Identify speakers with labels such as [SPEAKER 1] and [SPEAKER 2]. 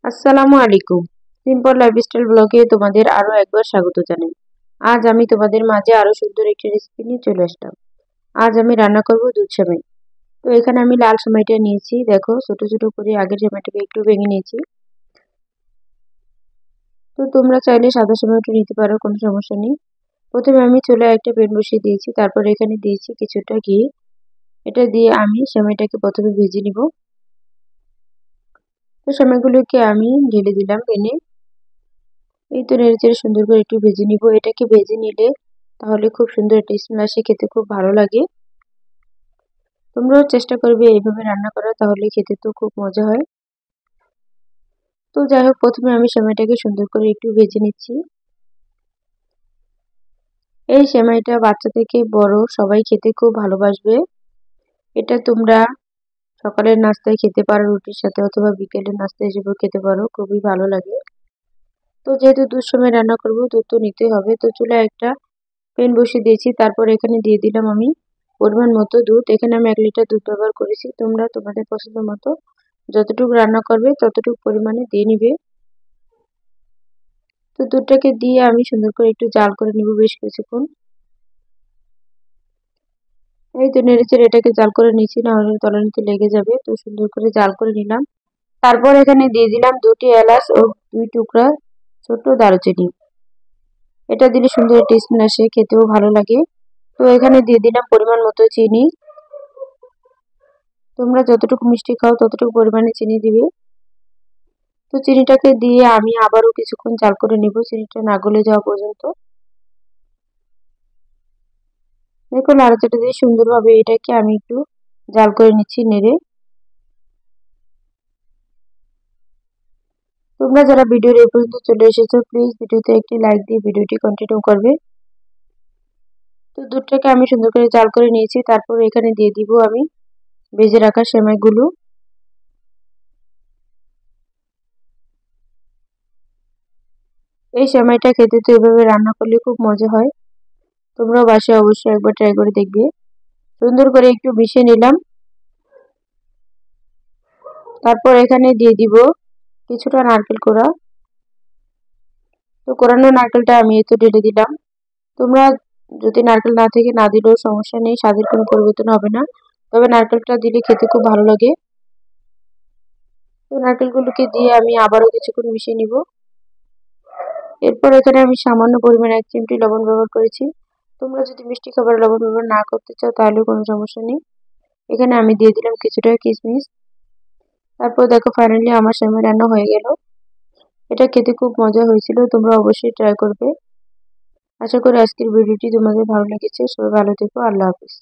[SPEAKER 1] আসসালামু আলাইকুম। Simple lifestyle ব্লগে তোমাদের আরো একবার স্বাগত জানাই। আজ আমি তোমাদের মাঝে আরো সুন্দর একটি রেসিপি নিয়ে চলে আসলাম। আজ আমি রান্না করব দুধ সেমাই। তো এখানে আমি লাল সেমাইটা নিয়েছি, দেখো ছোট ছোট করে আগের সেমাইটাকে একটু ভেঙে নিয়েছি। তো তোমরা চাইলে সাদা সেমাইটা নিতে পারো, কোনো সমস্যা নেই। প্রথমে আমি চুলায় একটা প্যান বসিয়ে দিয়েছি, তারপর এখানে দিয়েছি কিছুটা ঘি। এটা দিয়ে আমি সেমাইটাকে প্রথমে ভেজে নিব। তো সেমাইগুলোকে আমি ঢেলে দিলাম প্যানে। এই তো নেড়েচেড়ে সুন্দর করে একটু ভেজে নিব। এটাকে ভেজে নিলে তাহলে খুব সুন্দর একটা স্মেল আসে, খেতে খুব ভালো লাগে। তোমরাও চেষ্টা করবে এইভাবে রান্না করা, তাহলে খেতে তো খুব মজা হয়। তো যাই হোক, প্রথমে আমি সেমাইটাকে সুন্দর করে একটু ভেজে নিচ্ছি। এই সেমাইটা বাচ্চা থেকে বড় সবাই খেতে খুব ভালোবাসবে। এটা তোমরা সকালের নাস্তায় খেতে পারো রুটির সাথে, অথবা বিকেলের নাস্তা হিসেবেও খেতে পারো, খুবই ভালো লাগে। তো যেহেতু দুধ সেমাই রান্না করব, দুধ তো নিতেই হবে। তো চুলায় একটা প্যান বসিয়ে দিয়েছি, তারপর এখানে দিয়ে দিলাম আমি পরিমাণ মতো দুধ। এখানে আমি 1 লিটার দুধ ব্যবহার করেছি। তোমরা তোমাদের পছন্দ মতো যতটুকু রান্না করবে ততটুকু পরিমাণে দিয়ে নিবে। তো দুধটাকে দিয়ে আমি সুন্দর করে একটু জাল করে নিব বেশ কিছুক্ষণ। এই তো নেড়েচেড়ে এটাকে জাল করে নিচ্ছি, না হলে তলানিতে লেগে যাবে। তো সুন্দর করে জাল করে নিলাম। তারপর এখানে দিয়ে দিলাম 2টি এলাচ ও 2 টুকরা ছোট দারুচিনি। এটা দিলে সুন্দর একটা স্মেল আসে, খেতেও ভালো লাগে। তো এখানে দিয়ে দিলাম পরিমাণ মতো চিনি। তোমরা যতটুকু মিষ্টি খাও ততটুকু পরিমাণে চিনি দিবে। তো চিনিটাকে দিয়ে আমি আবারও কিছুক্ষণ জাল করে নিব, চিনিটা না গলে যাওয়া পর্যন্ত। দেখো নাড়াচাড়া দিয়ে সুন্দরভাবে এটাকে আমি একটু জাল করে নিচ্ছি নেড়ে। তোমরা যারা ভিডিওর এই পর্যন্ত চলে এসেছো, প্লিজ ভিডিওতে একটি লাইক দিয়ে ভিডিওটি কন্টিনিউ করবে। তো দুধটাকে আমি সুন্দর করে জাল করে নিয়েছি, তারপর এখানে দিয়ে দিব আমি ভেজে রাখা সেমাইগুলো। এই সেমাইটা খেতে তো এভাবে রান্না করলে খুব মজা হয়। তোমরাও বাসায় অবশ্যই একবার ট্রাই করে দেখবে। সুন্দর করে একটু মিশিয়ে নিলাম। তারপর এখানে দিয়ে দিব কিছুটা নারকেল কোড়া। তো কোরানো নারকেলটা আমি এই তো ঢেলে দিলাম। তোমরা যদি নারকেল না থেকে না দিলেও সমস্যা নেই, স্বাদের কোনো পরিবর্তন হবে না। তবে নারকেলটা দিলে খেতে খুব ভালো লাগে। তো নারকেলগুলোকে দিয়ে আমি আবারও কিছুক্ষণ মিশিয়ে নিব। এরপর এখানে আমি সামান্য পরিমাণে 1 চিমটি লবণ ব্যবহার করেছি। তোমরা যদি মিষ্টি খাবারে লবণ ব্যবহার না করতে চাও তাহলেও কোনো সমস্যা নেই। এখানে আমি দিয়ে দিলাম কিছুটা কিশমিশ। তারপর দেখো ফাইনালি আমার সেমাই রান্না হয়ে গেল। এটা খেতে খুব মজা হয়েছিল, তোমরা অবশ্যই ট্রাই করবে। আশা করি আজকের ভিডিওটি তোমাদের ভালো লেগেছে। সবাই ভালো থেকো। আল্লাহ হাফেজ।